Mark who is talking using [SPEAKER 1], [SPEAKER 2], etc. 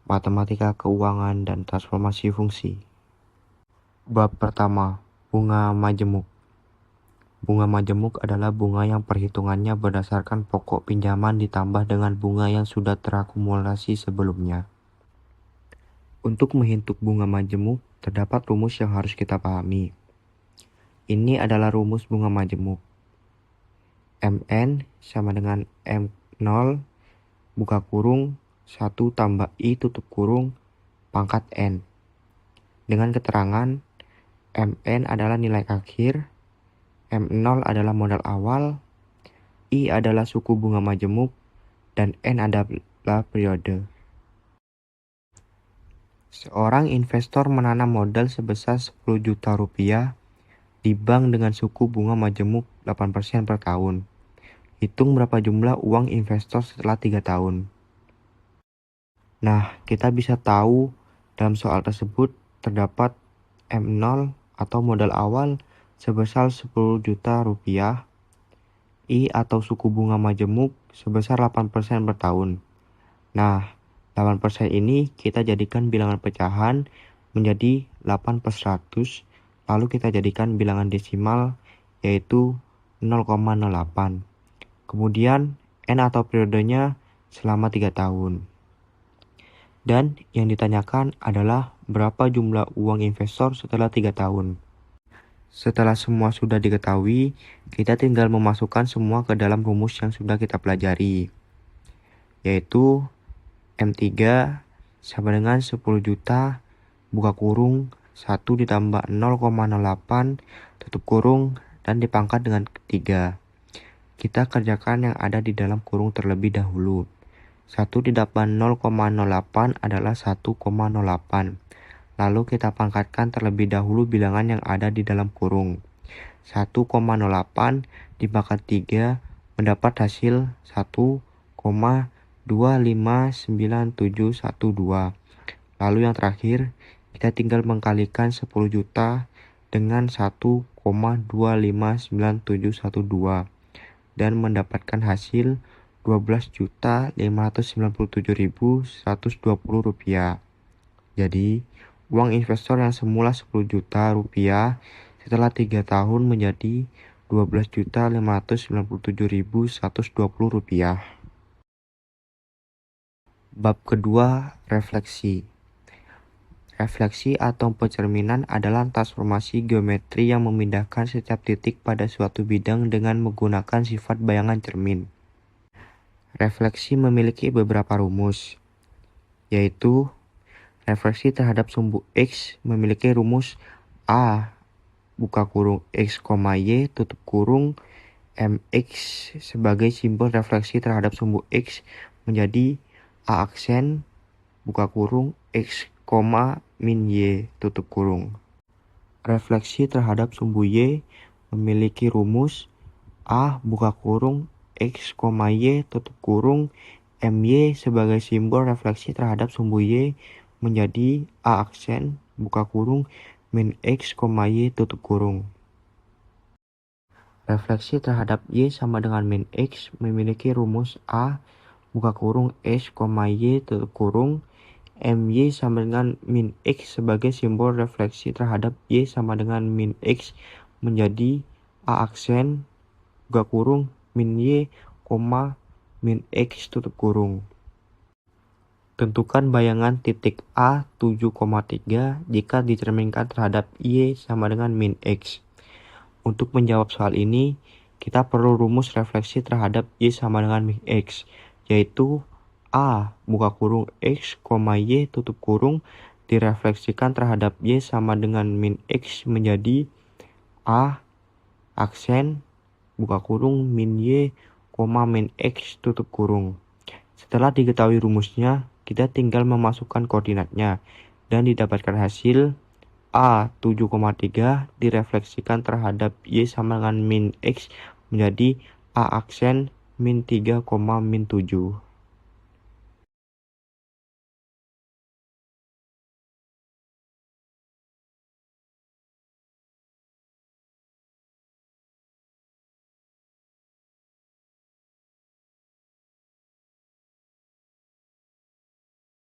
[SPEAKER 1] matematika keuangan, dan transformasi fungsi. Bab pertama, bunga majemuk. Bunga majemuk adalah bunga yang perhitungannya berdasarkan pokok pinjaman ditambah dengan bunga yang sudah terakumulasi sebelumnya. Untuk menghitung bunga majemuk, terdapat rumus yang harus kita pahami. Ini adalah rumus bunga majemuk. Mn sama dengan M0 buka kurung 1 tambah I tutup kurung pangkat N. Dengan keterangan Mn adalah nilai akhir, M0 adalah modal awal, I adalah suku bunga majemuk, dan N adalah periode. Seorang investor menanam modal sebesar 10 juta rupiah di bank dengan suku bunga majemuk 8% per tahun. Hitung berapa jumlah uang investor setelah 3 tahun. Nah, kita bisa tahu dalam soal tersebut terdapat M0 atau modal awal sebesar 10 juta rupiah, I atau suku bunga majemuk sebesar 8% per tahun. Nah, 8% ini kita jadikan bilangan pecahan menjadi 8 per 100, lalu kita jadikan bilangan desimal yaitu 0,08. Kemudian N atau periodenya selama 3 tahun. Dan yang ditanyakan adalah berapa jumlah uang investor setelah 3 tahun. Setelah semua sudah diketahui, kita tinggal memasukkan semua ke dalam rumus yang sudah kita pelajari, yaitu M3 sama dengan 10 juta buka kurung 1 ditambah 0,08 tutup kurung dan dipangkat dengan 3. Kita kerjakan yang ada di dalam kurung terlebih dahulu. 1 ditambah 0,08 adalah 1,08. Lalu kita pangkatkan terlebih dahulu bilangan yang ada di dalam kurung. 1,08 dipangkat 3 mendapat hasil 1,259712. Lalu yang terakhir, kita tinggal mengkalikan 10 juta dengan 1,259712 dan mendapatkan hasil 12.597.120 rupiah. Jadi, uang investor yang semula 10 juta rupiah setelah 3 tahun menjadi 12.597.120 rupiah. Bab kedua, refleksi. Refleksi atau pencerminan adalah transformasi geometri yang memindahkan setiap titik pada suatu bidang dengan menggunakan sifat bayangan cermin. Refleksi memiliki beberapa rumus, yaitu refleksi terhadap sumbu X memiliki rumus A buka kurung X, Y tutup kurung MX sebagai simbol refleksi terhadap sumbu X menjadi A aksen buka kurung X, min Y tutup kurung. Refleksi terhadap sumbu Y memiliki rumus A buka kurung X, Y tutup kurung MY sebagai simbol refleksi terhadap sumbu Y menjadi A aksen buka kurung min X, Y tutup kurung. Refleksi terhadap Y sama dengan min X memiliki rumus A buka kurung X, Y tutup kurung MY sama dengan min X sebagai simbol refleksi terhadap Y sama dengan min X menjadi A aksen buka kurung min Y, min X tutup kurung. Tentukan bayangan titik A 7,3 jika dicerminkan terhadap Y sama dengan min X. Untuk menjawab soal ini, kita perlu rumus refleksi terhadap Y sama dengan min X, yaitu A buka kurung X, Y tutup kurung direfleksikan terhadap Y sama dengan min X menjadi A aksen buka kurung min Y, min X tutup kurung. Setelah diketahui rumusnya, kita tinggal memasukkan koordinatnya dan didapatkan hasil A 7,3 direfleksikan terhadap Y sama dengan min X menjadi A aksen min 3, min 7.